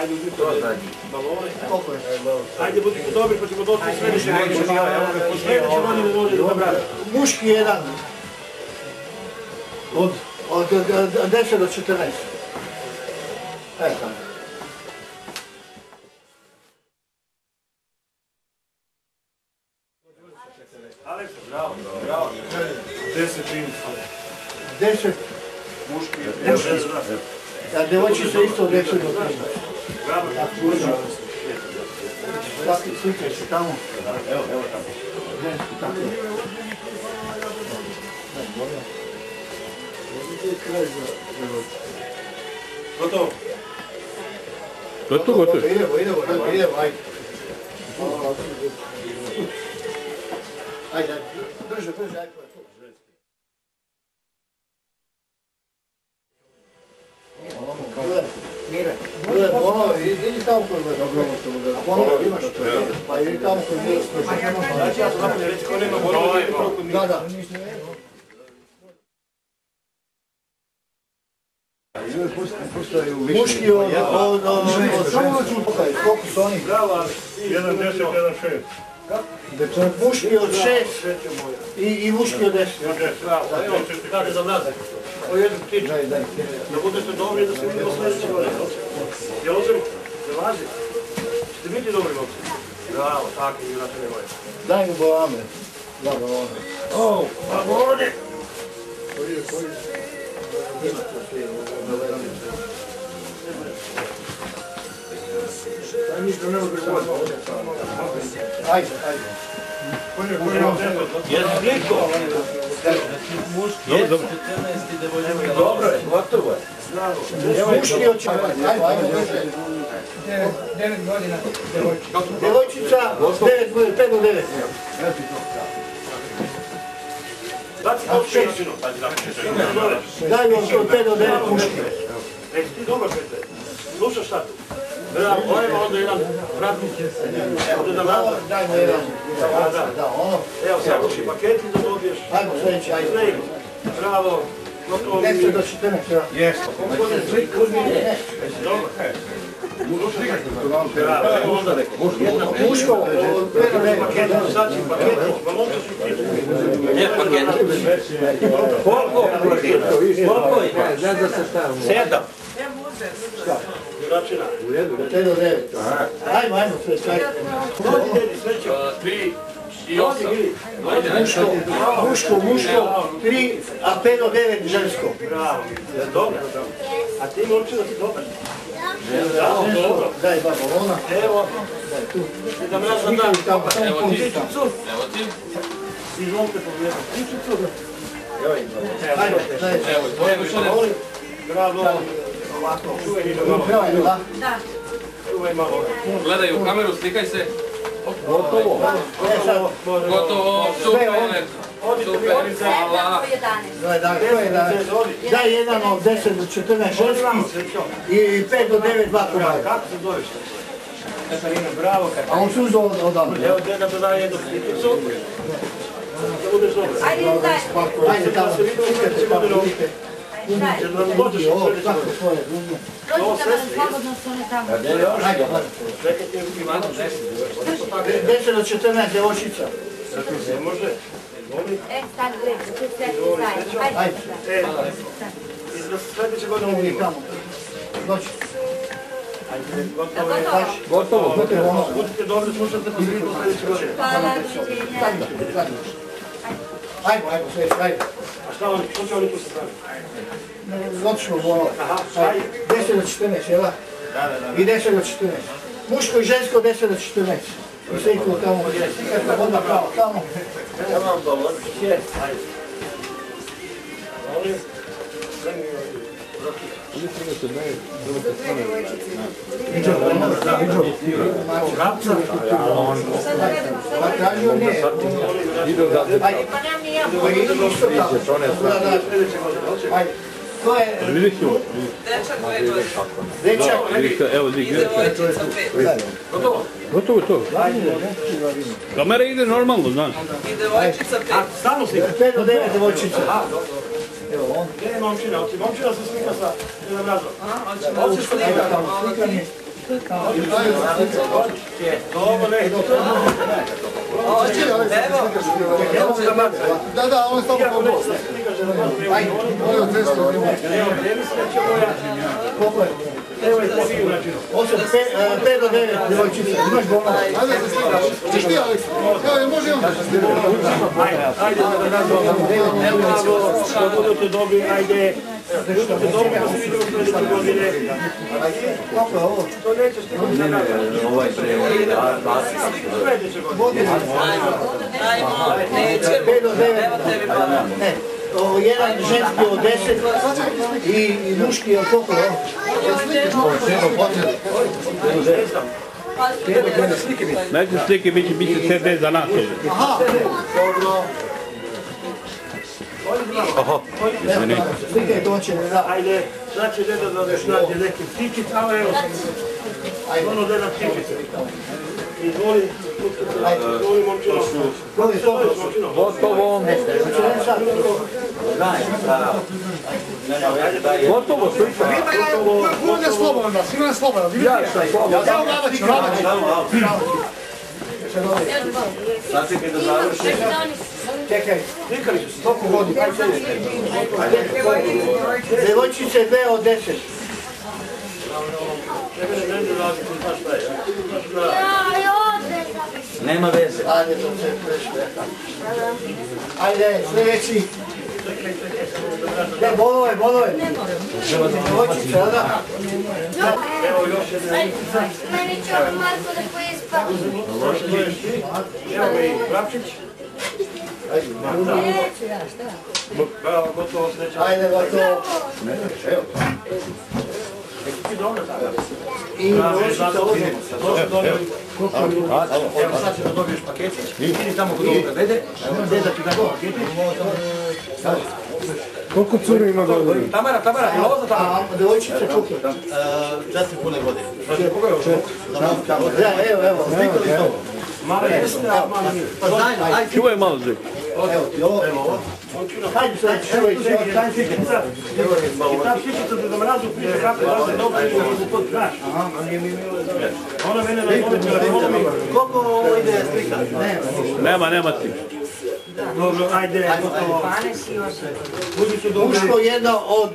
Ajde, uzmi to balone. Ajde, budite dobri, pa ćemo doći u sljedeće godine. U sljedeće godine dođe do dobra. Muški jedan. Od 10 do 14. Evo tamo. Aleksa, bravo, bravo. 10 čini. 10. Muški. A devojčica isto od 10 do 13. Bravo. Tako slike se tamo. Evo tamo. Tako. Gotovo. Gotovo. Idemo, ajde. Ajde, brže, ajde. Mire, idi tamo kod me, ono imaš to, pa idi tamo kod me. Znači ja sam napolje reći ko nema bonova. Da. Muški od samo ću pokajati, koliko su oni? Bravo, 1, 10, 1, 6. Muški od 6 i muški od 10. Bravo, evo, date za mrazak. O jednu ptiču. Da budete dobri, da se vidimo sljedeće godine. Jel ozim? Ne važi? Ćete biti dobri novci? Bravo, tako i inače nemoj. Daj mi bolame. Da, bolame. O, balone! Daj mi što ne može govoriti. Ajde. Jedan sliko! Dobro je, gotovo je. Muški od 4. Ajde. 9 godina devojčica. Devojčica, 5 do 9. Dati to šećinu. Daj mi od 5 do 9 muški. Reci ti dobar, Petre. Slušaš šta tu? Bravo, ovo ima onda jedan vratnik. Ovdje da vrata. Daj mi jedan. Da, ono. Evo, sakuši paketi da dobiješ. Ajmo sljedeći, ajde. Sljedeći. Bravo. Gotovo mi 10 do 14, ja. Jesko. Dobro. Bravo, onda rekao. Muško, 5 do 9. Paketi, sad će paketi. Balonca su ptiče. Ne paketi. Koliko? Koliko je? Znaš da se stavimo. 7. Račina. 5 do 9. Ajmo, sve. Dođi, dedi, srećo. 3 i 8. Muško, 3, a 5 do 9 žensko. Bravo. Dobro. A ti momčina si dobar. Dobro. Daj ba balona. Evo. Da mrazam dan. Evo ti. Ptičicu. Evo ti. Izvolite pogledati. Ptičicu. Ajde, daj. Evo i tvoje mišljenje. Bravo. Ovako. Čuvaj malo. Gledaj u kameru, slikaj se. Gotovo. Gotovo, super. Super, hvala. Daj jedan od 10 do 14 ženski i 5 do 9 dva komada. Kako se zoveš? Katarina, bravo Katarina. A on su uzao odavno. Evo, deda da daje jednu ptičicu. Da budeš dobro. Ajde tamo, čekajte kako vidite. Jer nam dođeš u sljedeće Kako godine. svoje uzme. Ajde, Čekajte, imamo 10. 10 do 14 devojčica. Ne može. Ajde. I da se sljedeće godine uvidimo. Tamo. Doći. Ajde, gotovo je. Gotovo. Budite dobri, slušajte pa se vidimo sljedeće godine. Ajmo, sve, ajde. A što će oni tu se pravi? Otišlo bolova. Ajde. 10 do 14, jel? I 10 do 14. Muško i žensko 10 do 14. I sve iko tamo. Slikajte onda pravo tamo. Ja vam dovolim. Ajde. Molim. Ajde. To je... Dečak. Evo, gotovo to. Kamera ide normalno, znaš. I devojčica 5. A, stalno slika. 5 do 9 devojčica. Evo on. Gdje je momčina? Momčina se slika sa jednom razom. Hoćeš slika? Slikanje. Da, on je samo po boss. Evo je to bio način. 5 do 9 djevojčice. Imaš bolno. Ajde se slikaš. Češ ti, Aleks? Evo, može on. Ajde, da budete dobri, ajde. Budete dobri, da se vidimo sljedeće godine. Kako je ovo? To neće stigati za nas. Ovo je Sljedeće godine. Ajmo, nećemo. 5 do 9. Evo tebi pada. Ne. Jedan ženski od 10 i muški od koliko? Neće slike, bit će CD za nas. Aha, dobro. Slike je točene, da. Ajde, znači deda da još nađe neki ptičic, ali evo, ono deda ptičice. Izvoli, momčino. Gotovo. Gotovo, slika. Puno je slobodno, svima je slobodno. Ja sam slobodno. Evo Vladaću. Sačekaj da završi. Čekaj, toliko vodi. Djevojčice 2 od 10. Nema veze. Ajde, to se prešle. Ajde, sljedeći. Ne, bolove. Djevojčice, da? Evo još jedna. Meni će ovo Marko da pojespa. Evo ga i Vrapčić. Bravo, gotovo sreća. Ajde, gotovo. I djevojčice ovdje. Evo sad će da dobiješ paketić. Idi tamo kod ovoga dede. Deda ti da go paketić. Koliko curi ima godina? Tamara, je ovo za Tamara? A djevojčice kuke. 4 pune godine. Da, evo. Mala jeste, a mala nije. Čuvaj malo zve. Evo ti ovo. Hajde sad, čuvaj se. I ta ptičica da mrazu piše kako da se dobro i da to znaš. Ona mene na tome. Koliko ovo ide slika? Nema ti. Dobro, ajde, gotovo. Budiću dobro. Muško jedno od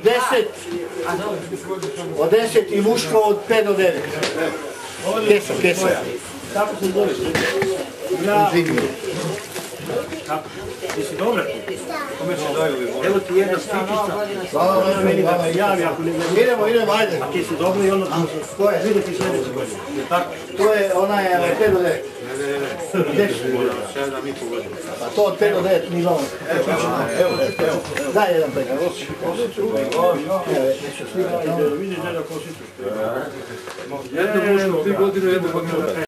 10 i muško od 5 do 9. Kesa. Kako se zoveš? Ja. Jesi dobro? Kome se daju? Evo ti jedna stičica. Ona meni da se javi ako ne Idemo, ajde. A ti si dobro i onda ćemo se vidjeti sljedeće godine. Je tako? To je, ona je 5 do 9. Ne. 7,5 godina. A to od 5 do 9 mi imamo. Evo. Daj jedan pekar. Vidiš da kosicu. Jednu mušku, 3 godine, jednu godinu.